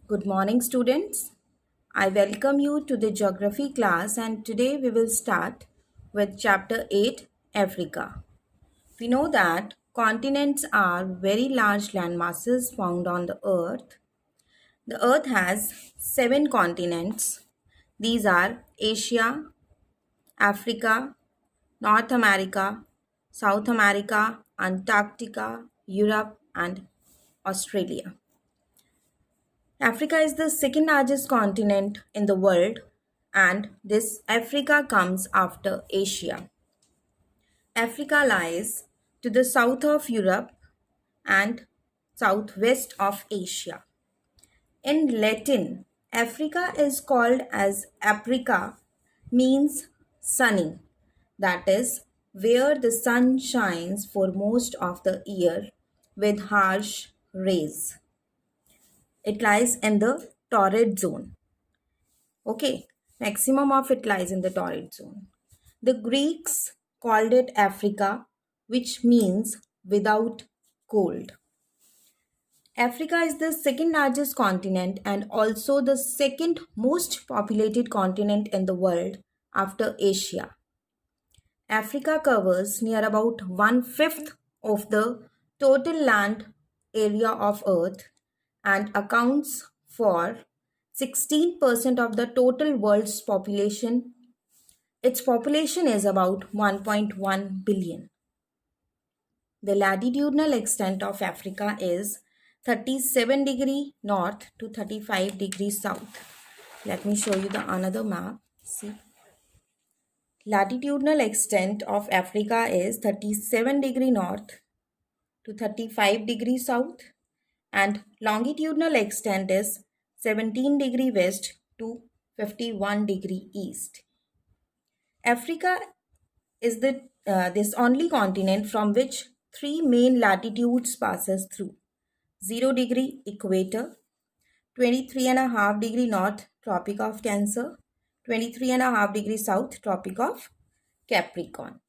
Good morning, students. I welcome you to the geography class, and today we will start with chapter 8, Africa. We know that continents are very large landmasses found on the earth. The earth has 7 continents. These are Asia, Africa, North America, South America, Antarctica, Europe, and Australia. Africa is the second largest continent in the world, and this Africa comes after Asia. Africa lies to the south of Europe and southwest of Asia. In Latin, Africa is called as Africa, means sunny, that is, where the sun shines for most of the year with harsh rays. It lies in the torrid zone. Okay, maximum of it lies in the torrid zone. The Greeks called it Africa, which means without cold. Africa is the second largest continent and also the second most populated continent in the world after Asia. Africa covers near about one-fifth of the total land area of Earth and accounts for 16% of the total world's population. Its population is about 1.1 billion. The latitudinal extent of Africa is 37 degree north to 35 degrees south. Let me show you the another map. See. Latitudinal extent of Africa is 37 degree north to 35 degree south and longitudinal extent is 17 degree west to 51 degree east. Africa is this only continent from which three main latitudes passes through: 0 degree equator, 23.5 degree north Tropic of Cancer, 23.5 degree south Tropic of Capricorn.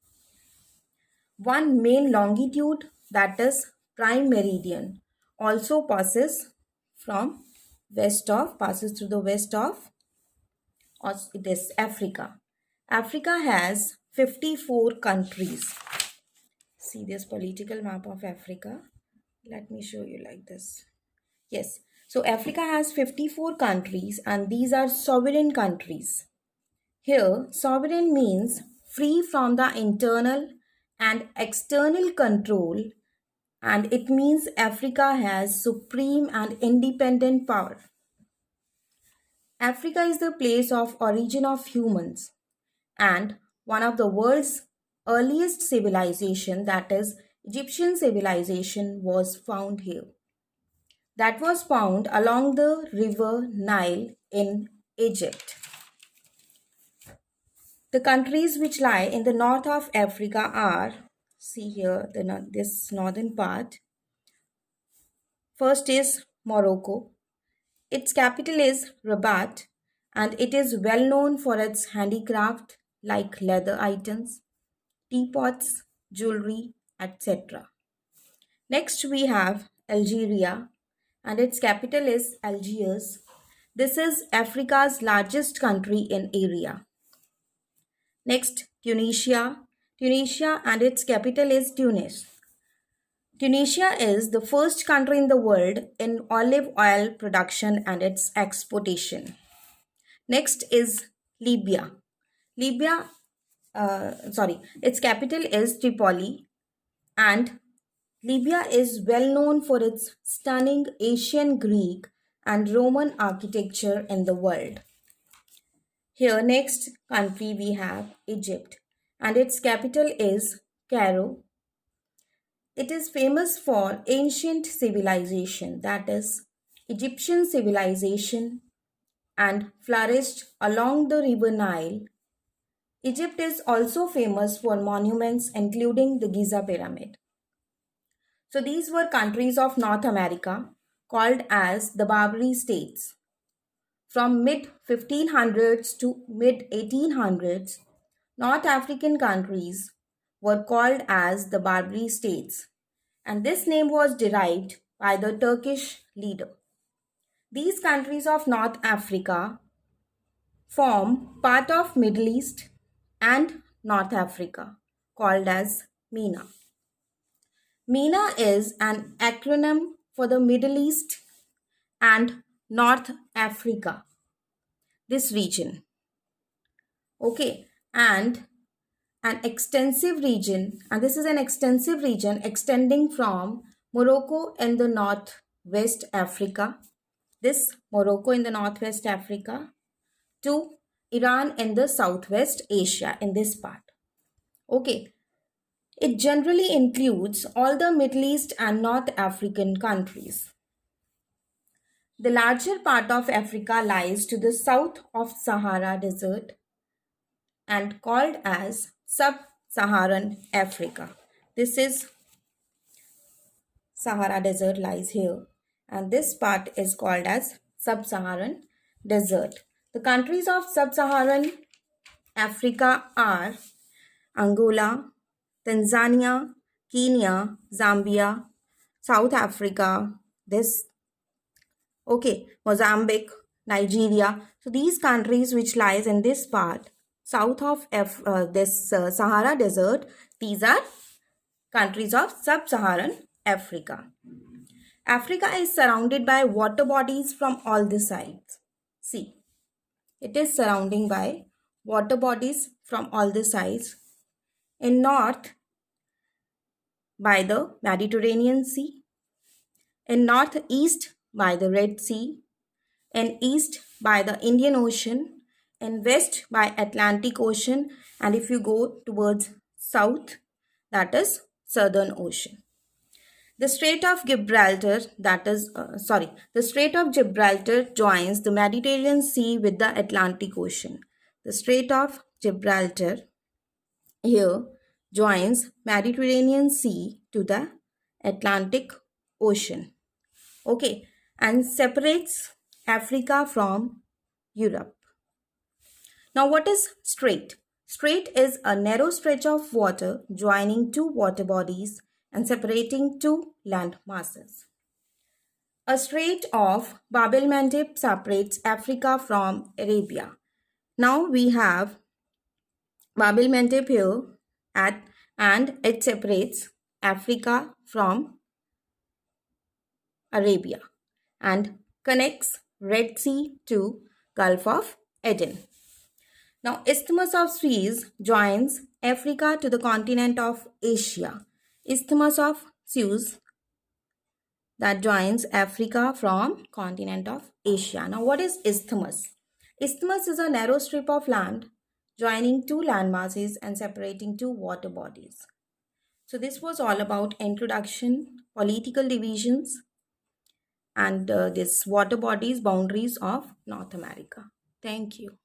One main longitude, that is prime meridian, also passes through the west of this Africa. Africa has 54 countries. See this political map of Africa. Let me show you like this. Yes. So Africa has 54 countries and these are sovereign countries. Here, sovereign means free from the internal and external control, and it means Africa has supreme and independent power. Africa is the place of origin of humans and one of the world's earliest civilization, that is Egyptian civilization, was found here. That was found along the river Nile in Egypt. The countries which lie in the north of Africa are, see here, this northern part. First is Morocco. Its capital is Rabat and it is well known for its handicraft like leather items, teapots, jewelry, etc. Next we have Algeria and its capital is Algiers. This is Africa's largest country in area. Next, Tunisia. Tunisia and its capital is Tunis. Tunisia is the first country in the world in olive oil production and its exportation. Next is Libya. Its capital is Tripoli and Libya is well known for its stunning Asian Greek and Roman architecture in the world. Here next country we have Egypt and its capital is Cairo. It is famous for ancient civilization, that is Egyptian civilization, and flourished along the river Nile. Egypt is also famous for monuments including the Giza pyramid. So these were countries of North America called as the Barbary states. From mid 1500s to mid 1800s, North African countries were called as the Barbary states, and this name was derived by the Turkish leader. These countries of North Africa form part of Middle East and North Africa, called as MENA. MENA is an acronym for the Middle East and North Africa, this region. Okay, and an extensive region, and this is an extensive region extending from Morocco in the northwest Africa, this Morocco in the northwest Africa, to Iran in the southwest Asia in this part. Okay, it generally includes all the Middle East and North African countries. The larger part of Africa lies to the south of Sahara Desert and called as Sub-Saharan Africa. This is Sahara Desert lies here, and this part is called as Sub-Saharan Desert. The countries of Sub-Saharan Africa are Angola, Tanzania, Kenya, Zambia, South Africa, Mozambique, Nigeria. So these countries which lies in this part south of Sahara Desert, these are countries of Sub-Saharan Africa. Africa is surrounded by water bodies from all the sides. See, it is surrounding by water bodies from all the sides. In north, by the Mediterranean Sea. In northeast, by the Red Sea. In east, by the Indian Ocean. In west, by Atlantic Ocean. And if you go towards south, that is Southern Ocean. The Strait of Gibraltar, the Strait of Gibraltar joins the Mediterranean Sea with the Atlantic Ocean. The Strait of Gibraltar here joins Mediterranean Sea to the Atlantic Ocean. Okay, and separates Africa from Europe. Now, what is strait? Strait is a narrow stretch of water joining two water bodies and separating two land masses. A strait of Bab el-Mandeb separates Africa from Arabia. Now we have Bab el-Mandeb here and it separates Africa from Arabia and connects Red Sea to Gulf of Aden. Now, Isthmus of Suez joins Africa to the continent of Asia. Isthmus of Suez that joins Africa from continent of Asia. Now, what is isthmus? Isthmus is a narrow strip of land joining two land masses and separating two water bodies. So, this was all about introduction, political divisions, and this water bodies, boundaries of North America. Thank you.